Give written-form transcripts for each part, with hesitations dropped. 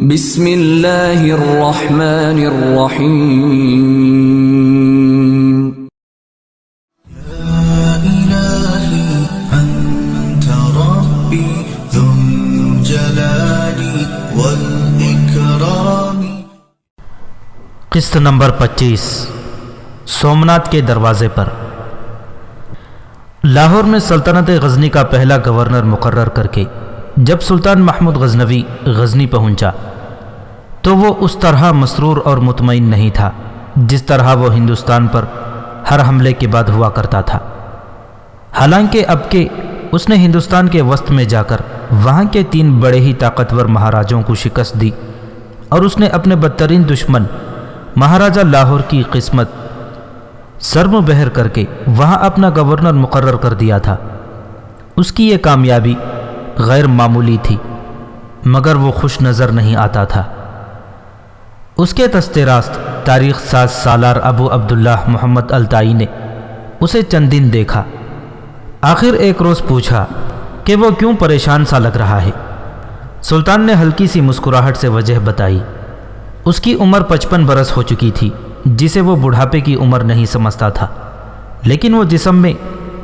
بسم اللہ الرحمن الرحیم یا الہی انت ربی ذو الجلال والاکرام۔ قسط نمبر 25 سومناتھ کے دروازے پر۔ لاہور میں سلطنت غزنی کا پہلا گورنر مقرر کر کے جب سلطان محمود غزنوی غزنی پہنچا تو وہ اس طرح مسرور اور مطمئن نہیں تھا جس طرح وہ ہندوستان پر ہر حملے کے بعد ہوا کرتا تھا۔ حالانکہ اب کہ اس نے ہندوستان کے وسط میں جا کر وہاں کے 3 بڑے ہی طاقتور مہاراجوں کو شکست دی اور اس نے اپنے بدترین دشمن مہاراجہ لاہور کی قسمت سرم بہر کر کے وہاں اپنا گورنر مقرر کر دیا تھا۔ اس کی یہ کامیابی غیر معمولی تھی مگر وہ خوش نظر نہیں آتا تھا۔ اس کے دست راست تاریخ ساز سالار ابو عبداللہ محمد الطائی نے اسے چند دن دیکھا۔ آخر ایک روز پوچھا کہ وہ کیوں پریشان سا لگ رہا ہے۔ سلطان نے ہلکی سی مسکراہٹ سے وجہ بتائی۔ اس کی عمر 55 برس ہو چکی تھی جسے وہ بڑھاپے کی عمر نہیں سمجھتا تھا، لیکن وہ جسم میں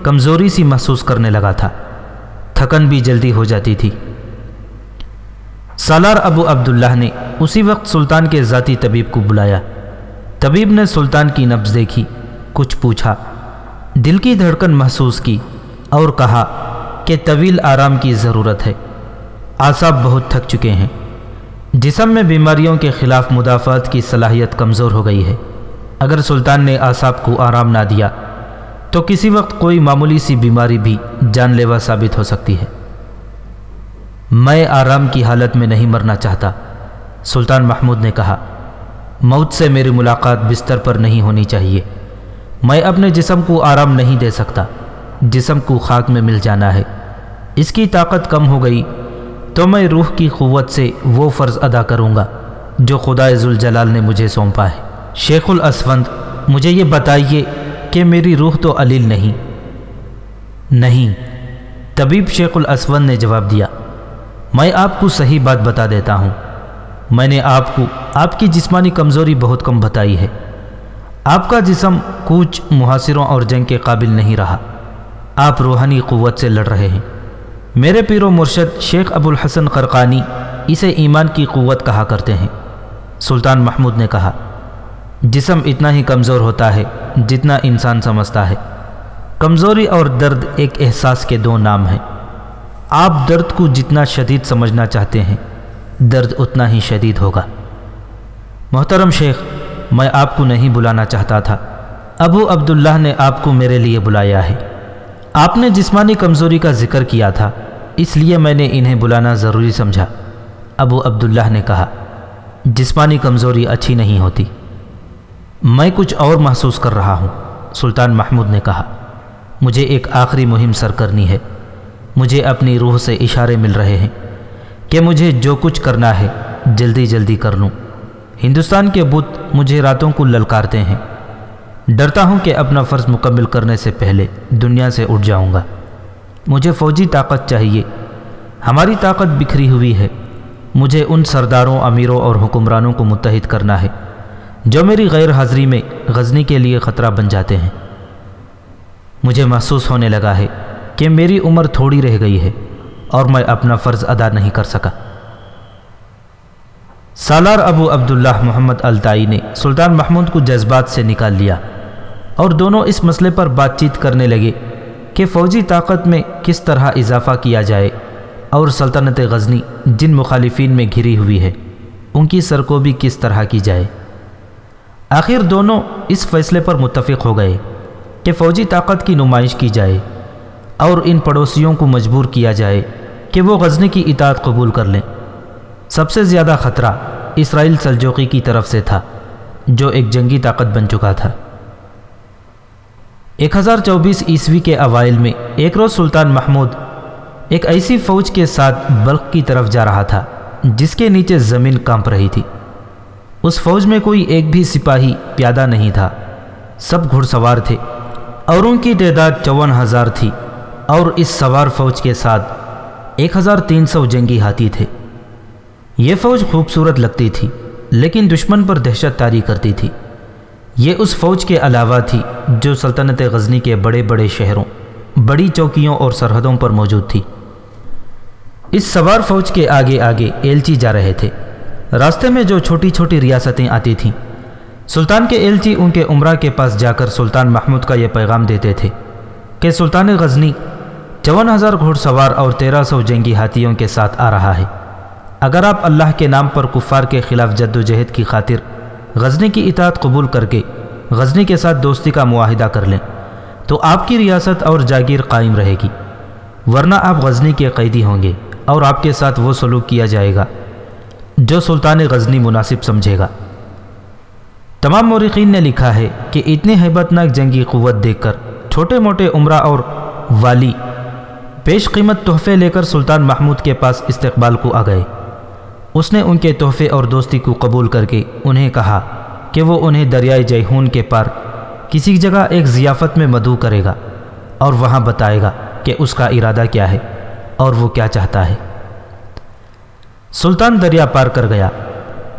کمزوری سی محسوس کرنے لگا تھا، تھکن بھی جلدی ہو جاتی تھی۔ سالار ابو عبداللہ نے اسی وقت سلطان کے ذاتی طبیب کو بلایا۔ طبیب نے سلطان کی نبض دیکھی، کچھ پوچھا، دل کی دھڑکن محسوس کی اور کہا کہ طویل آرام کی ضرورت ہے، اعصاب بہت تھک چکے ہیں، جسم میں بیماریوں کے خلاف مدافعت کی صلاحیت کمزور ہو گئی ہے۔ اگر سلطان نے اعصاب کو آرام نہ دیا تو کسی وقت کوئی معمولی سی بیماری بھی جان لیوا ثابت ہو سکتی ہے۔ میں آرام کی حالت میں نہیں مرنا چاہتا، سلطان محمود نے کہا۔ موت سے میری ملاقات بستر پر نہیں ہونی چاہیے۔ میں اپنے جسم کو آرام نہیں دے سکتا، جسم کو خاک میں مل جانا ہے۔ اس کی طاقت کم ہو گئی تو میں روح کی قوت سے وہ فرض ادا کروں گا جو خدائے ذوالجلال نے مجھے سونپا ہے۔ شیخ الاسفند، مجھے یہ بتائیے کہ میری روح تو علیل نہیں۔ طبیب شیخ الاسفند نے جواب دیا، میں آپ کو صحیح بات بتا دیتا ہوں۔ میں نے آپ کو آپ کی جسمانی کمزوری بہت کم بتائی ہے۔ آپ کا جسم کوچ، محاصروں اور جنگ کے قابل نہیں رہا۔ آپ روحانی قوت سے لڑ رہے ہیں۔ میرے پیر و مرشد شیخ ابو الحسن قرقانی اسے ایمان کی قوت کہا کرتے ہیں۔ سلطان محمود نے کہا، جسم اتنا ہی کمزور ہوتا ہے جتنا انسان سمجھتا ہے۔ کمزوری اور درد ایک احساس کے 2 نام ہیں۔ آپ درد کو جتنا شدید سمجھنا چاہتے ہیں، درد اتنا ہی شدید ہوگا۔ محترم شیخ، میں آپ کو نہیں بلانا چاہتا تھا، ابو عبداللہ نے آپ کو میرے لیے بلایا ہے۔ آپ نے جسمانی کمزوری کا ذکر کیا تھا، اس لیے میں نے انہیں بلانا ضروری سمجھا۔ ابو عبداللہ نے کہا، جسمانی کمزوری اچھی نہیں ہوتی، میں کچھ اور محسوس کر رہا ہوں۔ سلطان محمود نے کہا، مجھے ایک آخری مہم سر کرنی ہے۔ مجھے اپنی روح سے اشارے مل رہے ہیں کہ مجھے جو کچھ کرنا ہے جلدی جلدی کر لوں۔ ہندوستان کے بت مجھے راتوں کو للکارتے ہیں، ڈرتا ہوں کہ اپنا فرض مکمل کرنے سے پہلے دنیا سے اٹھ جاؤں گا۔ مجھے فوجی طاقت چاہیے، ہماری طاقت بکھری ہوئی ہے۔ مجھے ان سرداروں، امیروں اور حکمرانوں کو متحد کرنا ہے جو میری غیر حاضری میں غزنی کے لیے خطرہ بن جاتے ہیں۔ مجھے محسوس ہونے لگا ہے کہ میری عمر تھوڑی رہ گئی ہے اور میں اپنا فرض ادا نہیں کر سکا۔ سالار ابو عبداللہ محمد الطائی نے سلطان محمود کو جذبات سے نکال لیا اور دونوں اس مسئلے پر بات چیت کرنے لگے کہ فوجی طاقت میں کس طرح اضافہ کیا جائے اور سلطنت غزنی جن مخالفین میں گھری ہوئی ہے ان کی سرکوبی کس طرح کی جائے۔ آخر دونوں اس فیصلے پر متفق ہو گئے کہ فوجی طاقت کی نمائش کی جائے اور ان پڑوسیوں کو مجبور کیا جائے کہ وہ غزنی کی اطاعت قبول کر لیں۔ سب سے زیادہ خطرہ اسرائیل سلجوقی کی طرف سے تھا جو ایک جنگی طاقت بن چکا تھا۔ 1024 عیسوی کے اوائل میں ایک روز سلطان محمود ایک ایسی فوج کے ساتھ بلخ کی طرف جا رہا تھا جس کے نیچے زمین کانپ رہی تھی۔ اس فوج میں کوئی ایک بھی سپاہی پیادہ نہیں تھا، سب گھڑ سوار تھے اور ان کی تعداد 54,000 تھی، اور اس سوار فوج کے ساتھ 1300 جنگی ہاتھی تھے۔ یہ فوج خوبصورت لگتی تھی لیکن دشمن پر دہشت طاری کرتی تھی۔ یہ اس فوج کے علاوہ تھی جو سلطنت غزنی کے بڑے بڑے شہروں، بڑی چوکیوں اور سرحدوں پر موجود تھی۔ اس سوار فوج کے آگے آگے ایلچی جا رہے تھے۔ راستے میں جو چھوٹی چھوٹی ریاستیں آتی تھیں، سلطان کے ایلچی ان کے عمرہ کے پاس جا کر سلطان محمود کا یہ پیغام دیتے تھے کہ سلطان غزنی 54,000 گھوڑ سوار اور 1300 جنگی ہاتھیوں کے ساتھ آ رہا ہے۔ اگر آپ اللہ کے نام پر کفار کے خلاف جد و جہد کی خاطر غزنی کی اطاعت قبول کر کے غزنی کے ساتھ دوستی کا معاہدہ کر لیں تو آپ کی ریاست اور جاگیر قائم رہے گی، ورنہ آپ غزنی کے قیدی ہوں گے اور آپ کے ساتھ وہ سلوک کیا جائے گا جو سلطان غزنی مناسب سمجھے گا۔ تمام مورخین نے لکھا ہے کہ اتنی ہیبت ناک جنگی قوت دیکھ کر چھوٹے موٹے عمرہ اور والی پیش قیمت تحفے لے کر سلطان محمود کے پاس استقبال کو آ گئے۔ اس نے ان کے تحفے اور دوستی کو قبول کر کے انہیں کہا کہ وہ انہیں دریائے جیہون کے پار کسی جگہ ایک ضیافت میں مدعو کرے گا اور وہاں بتائے گا کہ اس کا ارادہ کیا ہے اور وہ کیا چاہتا ہے۔ سلطان دریا پار کر گیا۔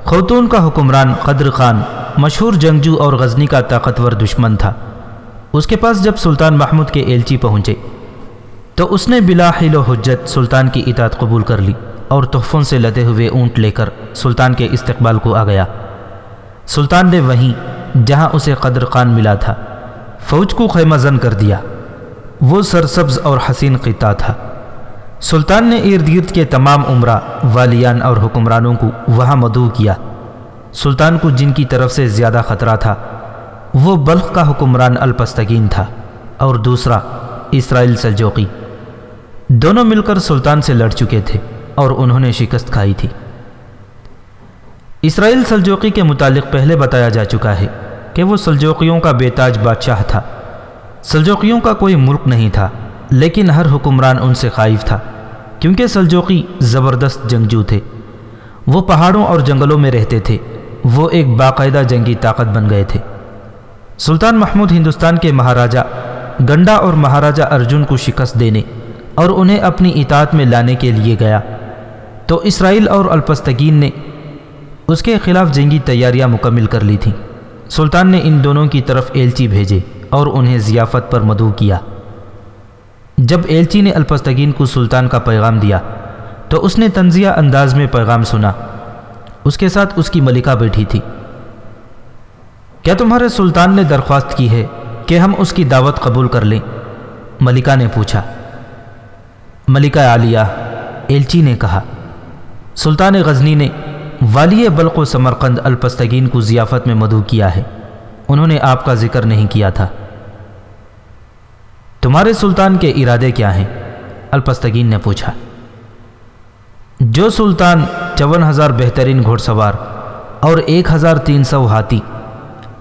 خوتون کا حکمران قدر خان مشہور جنگجو اور غزنی کا طاقتور دشمن تھا۔ اس کے پاس جب سلطان محمود کے ایلچی پہنچے تو اس نے بلا حیل و حجت سلطان کی اطاعت قبول کر لی اور تحفوں سے لدے ہوئے اونٹ لے کر سلطان کے استقبال کو آ گیا۔ سلطان نے وہیں جہاں اسے قدر خان ملا تھا فوج کو خیمہ زن کر دیا۔ وہ سرسبز اور حسین خطہ تھا۔ سلطان نے ارد گرد کے تمام عمرہ، والیان اور حکمرانوں کو وہاں مدعو کیا۔ سلطان کو جن کی طرف سے زیادہ خطرہ تھا وہ بلخ کا حکمران الپستگین تھا اور دوسرا اسرائیل سلجوقی۔ دونوں مل کر سلطان سے لڑ چکے تھے اور انہوں نے شکست کھائی تھی۔ اسرائیل سلجوقی کے متعلق پہلے بتایا جا چکا ہے کہ وہ سلجوقیوں کا بے تاج بادشاہ تھا۔ سلجوقیوں کا کوئی ملک نہیں تھا لیکن ہر حکمران ان سے خائف تھا کیونکہ سلجوقی زبردست جنگجو تھے۔ وہ پہاڑوں اور جنگلوں میں رہتے تھے۔ وہ ایک باقاعدہ جنگی طاقت بن گئے تھے۔ سلطان محمود ہندوستان کے مہاراجہ گنڈا اور مہاراجہ ارجن کو شکست دینے اور انہیں اپنی اطاعت میں لانے کے لیے گیا تو اسرائیل اور الپستگین نے اس کے خلاف جنگی تیاریاں مکمل کر لی تھیں۔ سلطان نے ان دونوں کی طرف ایلچی بھیجے اور انہیں ضیافت پر مدعو کیا۔ جب ایلچی نے الپستگین کو سلطان کا پیغام دیا تو اس نے طنزیہ انداز میں پیغام سنا۔ اس کے ساتھ اس کی ملکہ بیٹھی تھی۔ کیا تمہارے سلطان نے درخواست کی ہے کہ ہم اس کی دعوت قبول کر لیں؟ ملکہ نے پوچھا۔ ملکہ عالیہ، ایلچی نے کہا، سلطان غزنی نے والی بلخ و سمرقند الپستگین کو ضیافت میں مدعو کیا ہے۔ انہوں نے آپ کا ذکر نہیں کیا تھا۔ تمہارے سلطان کے ارادے کیا ہیں؟ الپستگین نے پوچھا۔ جو سلطان 54,000 بہترین گھوڑ سوار اور 1,300 ہاتھی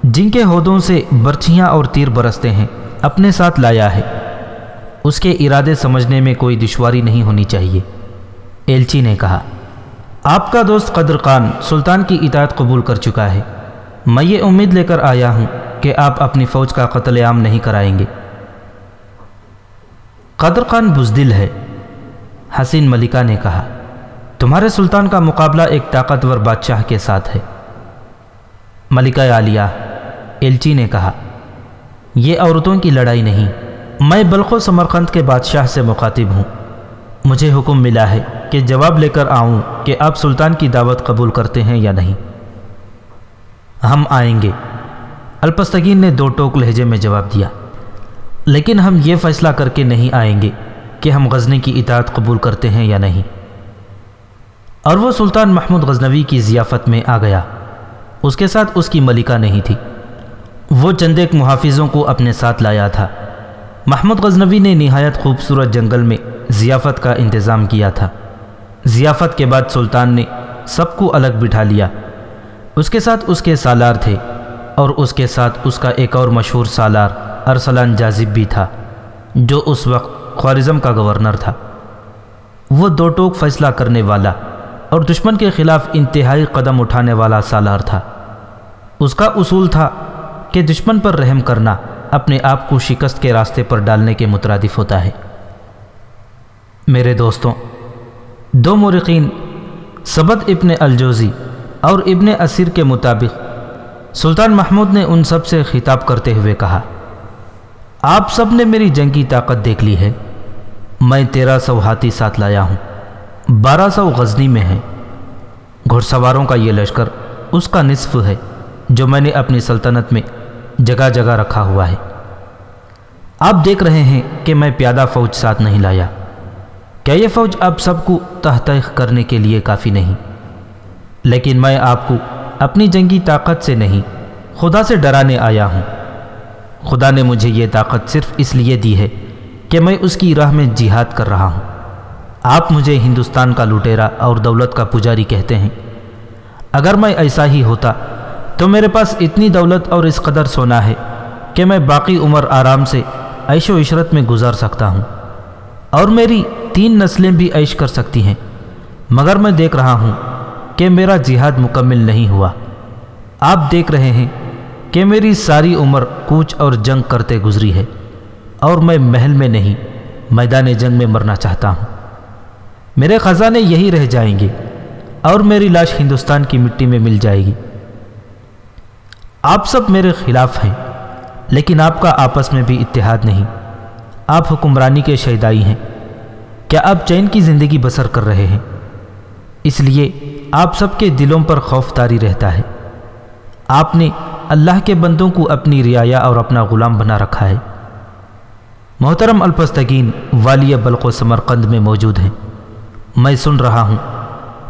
جن کے ہودوں سے برچھیاں اور تیر برستے ہیں اپنے ساتھ لایا ہے، اس کے ارادے سمجھنے میں کوئی دشواری نہیں ہونی چاہیے۔ ایلچی نے کہا، آپ کا دوست قدر خان سلطان کی اطاعت قبول کر چکا ہے۔ میں یہ امید لے کر آیا ہوں کہ آپ اپنی فوج کا قتل عام نہیں کرائیں گے۔ قدر خان بزدل ہے، حسین ملکہ نے کہا۔ تمہارے سلطان کا مقابلہ ایک طاقتور بادشاہ کے ساتھ ہے۔ ملکہ عالیہ، ایلچی نے کہا، یہ عورتوں کی لڑائی نہیں، میں بلخ و سمرقند کے بادشاہ سے مخاطب ہوں۔ مجھے حکم ملا ہے کہ جواب لے کر آؤں کہ آپ سلطان کی دعوت قبول کرتے ہیں یا نہیں۔ ہم آئیں گے، الپستگین نے دو ٹوک لہجے میں جواب دیا، لیکن ہم یہ فیصلہ کر کے نہیں آئیں گے کہ ہم غزنی کی اطاعت قبول کرتے ہیں یا نہیں۔ اور وہ سلطان محمود غزنوی کی ضیافت میں آ گیا۔ اس کے ساتھ اس کی ملکہ نہیں تھی۔ وہ چند ایک محافظوں کو اپنے ساتھ لایا تھا۔ محمود غزنوی نے نہایت خوبصورت جنگل میں ضیافت کا انتظام کیا تھا۔ ضیافت کے بعد سلطان نے سب کو الگ بٹھا لیا۔ اس کے ساتھ اس کے سالار تھے اور اس کے ساتھ اس کا ایک اور مشہور سالار ارسلان جاذب بھی تھا جو اس وقت خوارزم کا گورنر تھا۔ وہ دو ٹوک فیصلہ کرنے والا اور دشمن کے خلاف انتہائی قدم اٹھانے والا سالار تھا۔ اس کا اصول تھا کہ دشمن پر رحم کرنا اپنے آپ کو شکست کے راستے پر ڈالنے کے مترادف ہوتا ہے۔ میرے دوستوں، دو مورخین سبت ابن الجوزی اور ابن اسیر کے مطابق سلطان محمود نے ان سب سے خطاب کرتے ہوئے کہا، آپ سب نے میری جنگی طاقت دیکھ لی ہے۔ میں 1300 ہاتھی ساتھ لایا ہوں، 1200 غزنی میں ہیں۔ گھڑ سواروں کا یہ لشکر اس کا نصف ہے جو میں نے اپنی سلطنت میں جگہ جگہ رکھا ہوا ہے۔ آپ دیکھ رہے ہیں کہ میں پیادہ فوج ساتھ نہیں لایا۔ کیا یہ فوج آپ سب کو تحقیق کرنے کے لیے کافی نہیں؟ لیکن میں آپ کو اپنی جنگی طاقت سے نہیں، خدا سے ڈرانے آیا ہوں۔ خدا نے مجھے یہ طاقت صرف اس لیے دی ہے کہ میں اس کی راہ میں جہاد کر رہا ہوں۔ آپ مجھے ہندوستان کا لٹیرا اور دولت کا پجاری کہتے ہیں۔ اگر میں ایسا ہی ہوتا تو میرے پاس اتنی دولت اور اس قدر سونا ہے کہ میں باقی عمر آرام سے عیش و عشرت میں گزار سکتا ہوں، اور میری 3 نسلیں بھی عیش کر سکتی ہیں، مگر میں دیکھ رہا ہوں کہ میرا جہاد مکمل نہیں ہوا۔ آپ دیکھ رہے ہیں کہ میری ساری عمر کوچ اور جنگ کرتے گزری ہے، اور میں محل میں نہیں میدان جنگ میں مرنا چاہتا ہوں۔ میرے خزانے یہی رہ جائیں گے اور میری لاش ہندوستان کی مٹی میں مل جائے گی۔ آپ سب میرے خلاف ہیں، لیکن آپ کا آپس میں بھی اتحاد نہیں۔ آپ حکمرانی کے شیدائی ہیں۔ کیا آپ چین کی زندگی بسر کر رہے ہیں؟ اس لیے آپ سب کے دلوں پر خوف طاری رہتا ہے۔ آپ نے اللہ کے بندوں کو اپنی رعایا اور اپنا غلام بنا رکھا ہے۔ محترم الپستگین والی بلخ و سمرقند میں موجود ہیں۔ میں سن رہا ہوں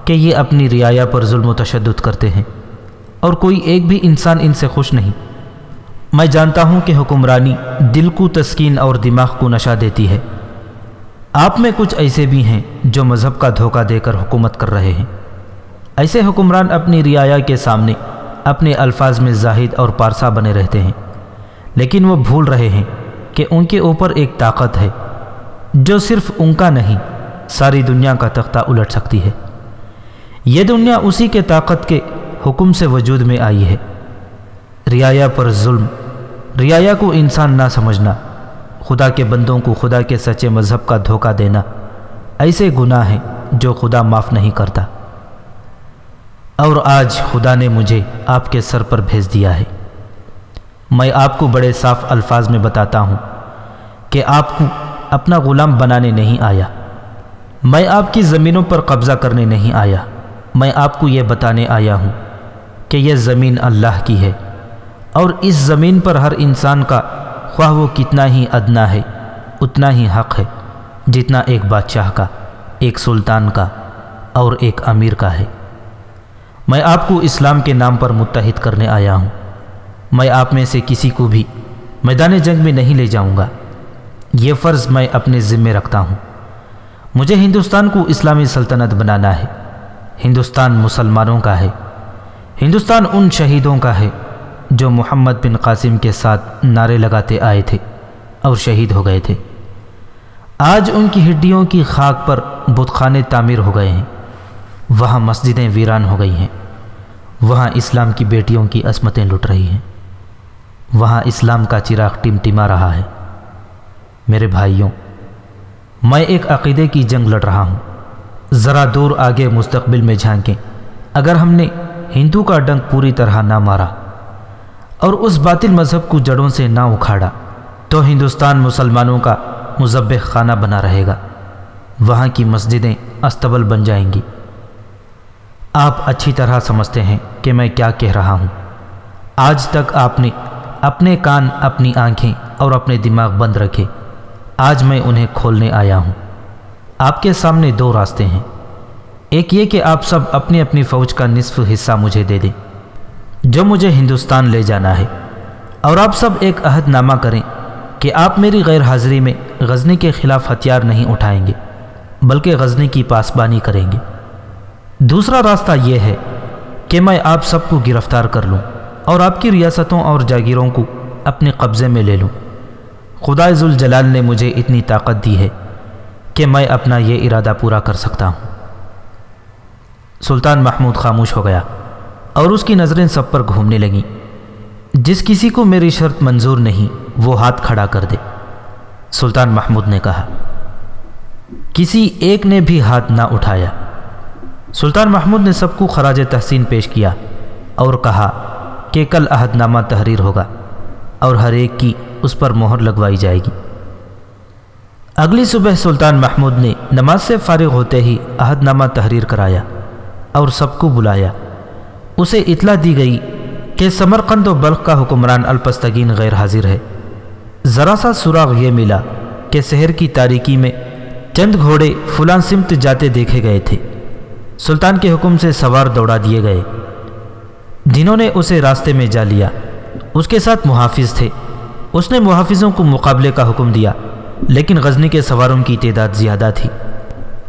کہ یہ اپنی رعایا پر ظلم و تشدد کرتے ہیں، اور کوئی ایک بھی انسان ان سے خوش نہیں۔ میں جانتا ہوں کہ حکمرانی دل کو تسکین اور دماغ کو نشہ دیتی ہے۔ آپ میں کچھ ایسے بھی ہیں جو مذہب کا دھوکہ دے کر حکومت کر رہے ہیں۔ ایسے حکمران اپنی رعایا کے سامنے اپنے الفاظ میں زاہد اور پارسا بنے رہتے ہیں، لیکن وہ بھول رہے ہیں کہ ان کے اوپر ایک طاقت ہے جو صرف ان کا نہیں، ساری دنیا کا تختہ الٹ سکتی ہے۔ یہ دنیا اسی کے طاقت کے حکم سے وجود میں آئی ہے۔ رعایا پر ظلم، رعایا کو انسان نہ سمجھنا، خدا کے بندوں کو خدا کے سچے مذہب کا دھوکہ دینا، ایسے گناہ ہیں جو خدا معاف نہیں کرتا۔ اور آج خدا نے مجھے آپ کے سر پر بھیج دیا ہے۔ میں آپ کو بڑے صاف الفاظ میں بتاتا ہوں کہ آپ کو اپنا غلام بنانے نہیں آیا۔ میں آپ کی زمینوں پر قبضہ کرنے نہیں آیا۔ میں آپ کو یہ بتانے آیا ہوں کہ یہ زمین اللہ کی ہے، اور اس زمین پر ہر انسان کا، خواہ وہ کتنا ہی ادنا ہے، اتنا ہی حق ہے جتنا ایک بادشاہ کا، ایک سلطان کا اور ایک امیر کا ہے۔ میں آپ کو اسلام کے نام پر متحد کرنے آیا ہوں۔ میں آپ میں سے کسی کو بھی میدان جنگ میں نہیں لے جاؤں گا۔ یہ فرض میں اپنے ذمے رکھتا ہوں۔ مجھے ہندوستان کو اسلامی سلطنت بنانا ہے۔ ہندوستان مسلمانوں کا ہے۔ ہندوستان ان شہیدوں کا ہے جو محمد بن قاسم کے ساتھ نعرے لگاتے آئے تھے اور شہید ہو گئے تھے۔ آج ان کی ہڈیوں کی خاک پر بت خانے تعمیر ہو گئے ہیں، وہاں مسجدیں ویران ہو گئی ہیں، وہاں اسلام کی بیٹیوں کی عصمتیں لٹ رہی ہیں، وہاں اسلام کا چراغ ٹمٹما رہا ہے۔ میرے بھائیوں، میں ایک عقیدے کی جنگ لڑ رہا ہوں۔ ذرا دور آگے مستقبل میں جھانکیں۔ اگر ہم نے ہندو کا ڈنک پوری طرح نہ مارا اور اس باطل مذہب کو جڑوں سے نہ اکھاڑا تو ہندوستان مسلمانوں کا مذبح خانہ بنا رہے گا۔ وہاں کی مسجدیں استبل بن جائیں گی۔ آپ اچھی طرح سمجھتے ہیں کہ میں کیا کہہ رہا ہوں۔ آج تک آپ نے اپنے کان، اپنی آنکھیں اور اپنے دماغ بند رکھے۔ آج میں انہیں کھولنے آیا ہوں۔ آپ کے سامنے 2 راستے ہیں۔ ایک یہ کہ آپ سب اپنی اپنی فوج کا نصف حصہ مجھے دے دیں جو مجھے ہندوستان لے جانا ہے، اور آپ سب ایک عہد نامہ کریں کہ آپ میری غیر حاضری میں غزنی کے خلاف ہتھیار نہیں اٹھائیں گے بلکہ غزنی کی پاسبانی کریں گے۔ دوسرا راستہ یہ ہے کہ میں آپ سب کو گرفتار کر لوں اور آپ کی ریاستوں اور جاگیروں کو اپنے قبضے میں لے لوں۔ خدا ذوالجلال نے مجھے اتنی طاقت دی ہے کہ میں اپنا یہ ارادہ پورا کر سکتا ہوں۔ سلطان محمود خاموش ہو گیا اور اس کی نظریں سب پر گھومنے لگیں۔ جس کسی کو میری شرط منظور نہیں وہ ہاتھ کھڑا کر دے۔ سلطان محمود نے کہا۔ کسی ایک نے بھی ہاتھ نہ اٹھایا۔ سلطان محمود نے سب کو خراج تحسین پیش کیا اور کہا کہ کل عہد نامہ تحریر ہوگا اور ہر ایک کی اس پر مہر لگوائی جائے گی۔ اگلی صبح سلطان محمود نے نماز سے فارغ ہوتے ہی عہد نامہ تحریر کرایا اور سب کو بلایا۔ اسے اطلاع دی گئی کہ سمرقند و بلخ کا حکمران الپستگین غیر حاضر ہے۔ ذرا سا سراغ یہ ملا کہ شہر کی تاریکی میں چند گھوڑے فلاں سمت جاتے دیکھے گئے تھے۔ سلطان کے حکم سے سوار دوڑا دیے گئے، جنہوں نے اسے راستے میں جا لیا۔ اس کے ساتھ محافظ تھے۔ اس نے محافظوں کو مقابلے کا حکم دیا، لیکن غزنی کے سواروں کی تعداد زیادہ تھی۔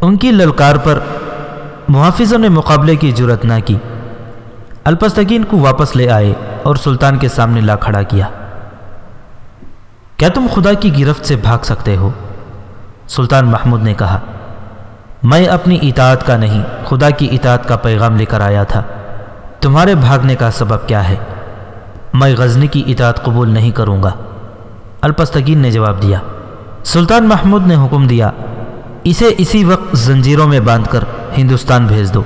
ان کی للکار پر محافظوں نے مقابلے کی جرأت نہ کی۔ الپستگین کو واپس لے آئے اور سلطان کے سامنے لا کھڑا کیا۔ کیا تم خدا کی گرفت سے بھاگ سکتے ہو؟ سلطان محمود نے کہا، میں اپنی اطاعت کا نہیں خدا کی اطاعت کا پیغام لے کر آیا تھا۔ تمہارے بھاگنے کا سبب کیا ہے؟ میں غزنی کی اطاعت قبول نہیں کروں گا، الپستگین نے جواب دیا۔ سلطان محمود نے حکم دیا، اسے اسی وقت زنجیروں میں باندھ کر ہندوستان بھیج دو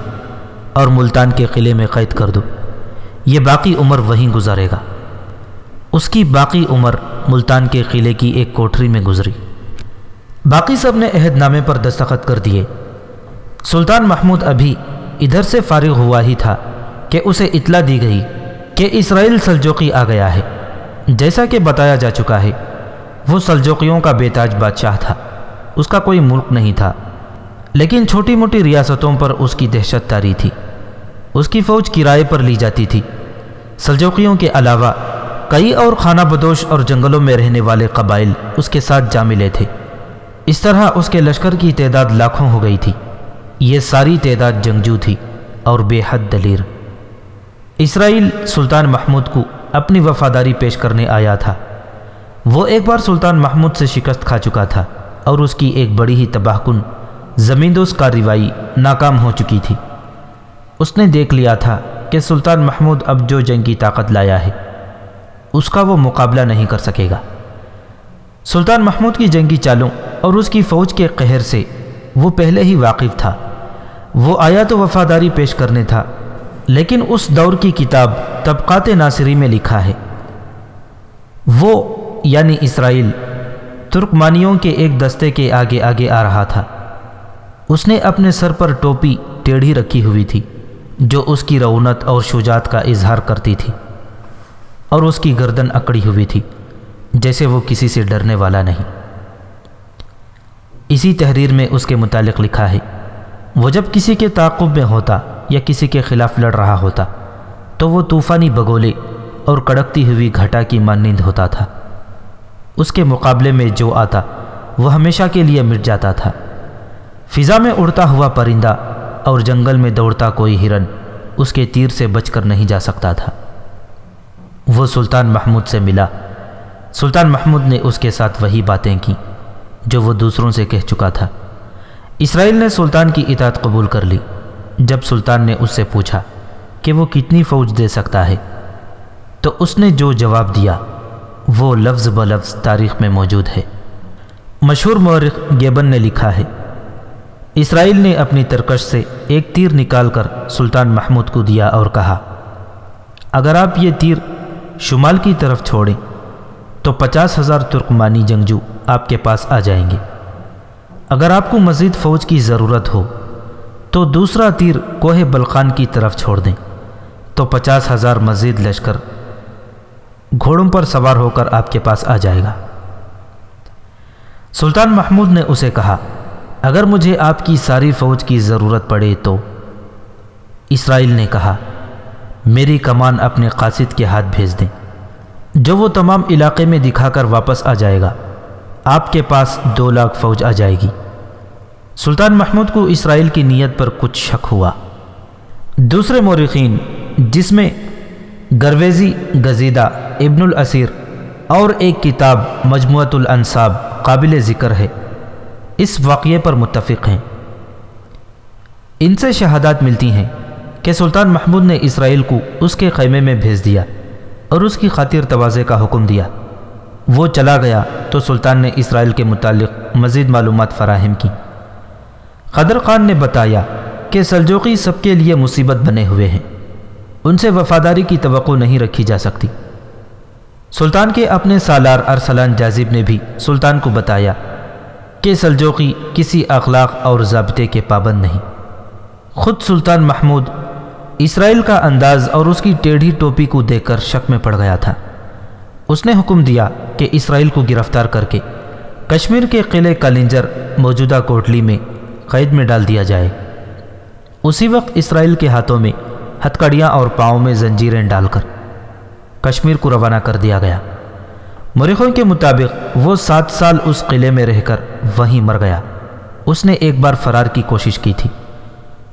اور ملتان کے قلعے میں قید کر دو۔ یہ باقی عمر وہیں گزارے گا۔ اس کی باقی عمر ملتان کے قلعے کی ایک کوٹری میں گزری۔ باقی سب نے عہد نامے پر دستخط کر دیے۔ سلطان محمود ابھی ادھر سے فارغ ہوا ہی تھا کہ اسے اطلاع دی گئی کہ اسرائیل سلجوقی آ گیا ہے۔ جیسا کہ بتایا جا چکا ہے، وہ سلجوقیوں کا بے تاج بادشاہ تھا۔ اس کا کوئی ملک نہیں تھا، لیکن چھوٹی موٹی ریاستوں پر اس کی دہشت طاری تھی۔ اس کی فوج کرائے پر لی جاتی تھی۔ سلجوقیوں کے علاوہ کئی اور خانہ بدوش اور جنگلوں میں رہنے والے قبائل اس کے ساتھ جا ملے تھے۔ اس طرح اس کے لشکر کی تعداد لاکھوں ہو گئی تھی۔ یہ ساری تعداد جنگجو تھی اور بے حد دلیر۔ اسرائیل سلطان محمود کو اپنی وفاداری پیش کرنے آیا تھا۔ وہ ایک بار سلطان محمود سے شکست کھا چکا تھا اور اس کی ایک بڑی ہی تباہ کن زمیندوز کارروائی ناکام ہو چکی تھی۔ اس نے دیکھ لیا تھا کہ سلطان محمود اب جو جنگ کی طاقت لایا ہے اس کا وہ مقابلہ نہیں کر سکے گا۔ سلطان محمود کی جنگی چالوں اور اس کی فوج کے قہر سے وہ پہلے ہی واقف تھا۔ وہ آیا تو وفاداری پیش کرنے تھا، لیکن اس دور کی کتاب طبقات ناصری میں لکھا ہے، وہ یعنی اسرائیل ترکمانیوں کے ایک دستے کے آگے آگے آ رہا تھا۔ اس نے اپنے سر پر ٹوپی ٹیڑھی رکھی ہوئی تھی جو اس کی رعونت اور شجاعت کا اظہار کرتی تھی، اور اس کی گردن اکڑی ہوئی تھی جیسے وہ کسی سے ڈرنے والا نہیں۔ اسی تحریر میں اس کے متعلق لکھا ہے، وہ جب کسی کے تعاقب میں ہوتا یا کسی کے خلاف لڑ رہا ہوتا تو وہ طوفانی بگولے اور کڑکتی ہوئی گھٹا کی مانند ہوتا تھا۔ اس کے مقابلے میں جو آتا وہ ہمیشہ کے لیے مٹ جاتا تھا۔ فضا میں اڑتا ہوا پرندہ اور جنگل میں دوڑتا کوئی ہرن اس کے تیر سے بچ کر نہیں جا سکتا تھا۔ وہ سلطان محمود سے ملا۔ سلطان محمود نے اس کے ساتھ وہی باتیں کی جو وہ دوسروں سے کہہ چکا تھا۔ اسرائیل نے سلطان کی اطاعت قبول کر لی۔ جب سلطان نے اس سے پوچھا کہ وہ کتنی فوج دے سکتا ہے تو اس نے جو جواب دیا وہ لفظ بلفظ تاریخ میں موجود ہے۔ مشہور مورخ گیبن نے لکھا ہے، اسرائیل نے اپنی ترکش سے ایک تیر نکال کر سلطان محمود کو دیا اور کہا، اگر آپ یہ تیر شمال کی طرف چھوڑیں تو 50,000 ترکمانی جنگجو آپ کے پاس آ جائیں گے۔ اگر آپ کو مزید فوج کی ضرورت ہو تو دوسرا تیر کوہ بلخان کی طرف چھوڑ دیں تو 50,000 مزید لشکر گھوڑوں پر سوار ہو کر آپ کے پاس آ جائے گا۔ سلطان محمود نے اسے کہا، اگر مجھے آپ کی ساری فوج کی ضرورت پڑے تو؟ اسرائیل نے کہا، میری کمان اپنے قاصد کے ہاتھ بھیج دیں جو وہ تمام علاقے میں دکھا کر واپس آ جائے گا۔ آپ کے پاس 2 لاکھ فوج آ جائے گی۔ سلطان محمود کو اسرائیل کی نیت پر کچھ شک ہوا۔ دوسرے مورخین جس میں گرویزی گزیدہ، ابن الاسیر اور ایک کتاب مجموعۃ الانساب قابل ذکر ہے، اس واقعے پر متفق ہیں۔ ان سے شہادات ملتی ہیں کہ سلطان محمود نے اسرائیل کو اس کے خیمے میں بھیج دیا اور اس کی خاطر تواضع کا حکم دیا۔ وہ چلا گیا تو سلطان نے اسرائیل کے متعلق مزید معلومات فراہم کی۔ قدر خان نے بتایا کہ سلجوقی سب کے لیے مصیبت بنے ہوئے ہیں، ان سے وفاداری کی توقع نہیں رکھی جا سکتی۔ سلطان کے اپنے سالار ارسلان جاذب نے بھی سلطان کو بتایا کہ سلجوقی کسی اخلاق اور ضابطے کے پابند نہیں۔ خود سلطان محمود اسرائیل کا انداز اور اس کی ٹیڑھی ٹوپی کو دیکھ کر شک میں پڑ گیا تھا۔ اس نے حکم دیا کہ اسرائیل کو گرفتار کر کے کشمیر کے قلعے کالنجر موجودہ کوٹلی میں قید میں ڈال دیا جائے۔ اسی وقت اسرائیل کے ہاتھوں میں ہتھکڑیاں اور پاؤں میں زنجیریں ڈال کر کشمیر کو روانہ کر دیا گیا۔ مورخوں کے مطابق وہ 7 سال اس قلعے میں رہ کر وہیں مر گیا۔ اس نے ایک بار فرار کی کوشش کی تھی،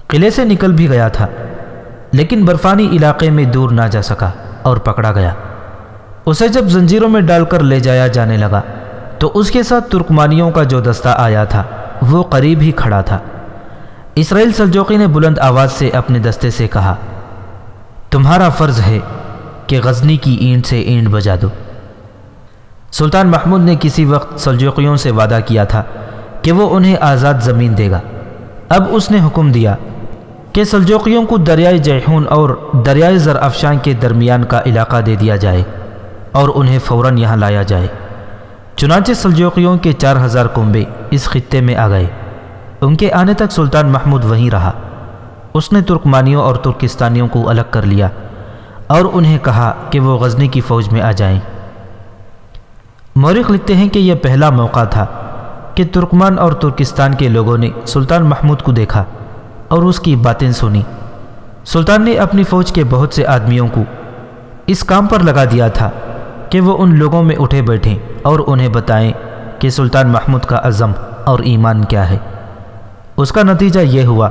قلعے سے نکل بھی گیا تھا، لیکن برفانی علاقے میں دور نہ جا سکا اور پکڑا گیا۔ اسے جب زنجیروں میں ڈال کر لے جایا جانے لگا تو اس کے ساتھ ترکمانیوں کا جو دستہ آیا تھا وہ قریب ہی کھڑا تھا۔ اسرائیل سلجوقی نے بلند آواز سے اپنے دستے سے کہا، تمہارا فرض ہے کہ غزنی کی اینٹ سے اینٹ بجا دو۔ سلطان محمود نے کسی وقت سلجوقیوں سے وعدہ کیا تھا کہ وہ انہیں آزاد زمین دے گا۔ اب اس نے حکم دیا کہ سلجوقیوں کو دریائے جیحون اور دریائے زرافشان کے درمیان کا علاقہ دے دیا جائے اور انہیں فوراً یہاں لایا جائے۔ چنانچہ سلجوقیوں کے 4000 کنبے اس خطے میں آ گئے۔ ان کے آنے تک سلطان محمود وہیں رہا۔ اس نے ترکمانیوں اور ترکستانیوں کو الگ کر لیا اور انہیں کہا کہ وہ غزنی کی فوج میں آ جائیں۔ مورخ لکھتے ہیں کہ یہ پہلا موقع تھا کہ ترکمان اور ترکستان کے لوگوں نے سلطان محمود کو دیکھا اور اس کی باتیں سنی۔ سلطان نے اپنی فوج کے بہت سے آدمیوں کو اس کام پر لگا دیا تھا کہ وہ ان لوگوں میں اٹھے بیٹھیں اور انہیں بتائیں کہ سلطان محمود کا عزم اور ایمان کیا ہے۔ اس کا نتیجہ یہ ہوا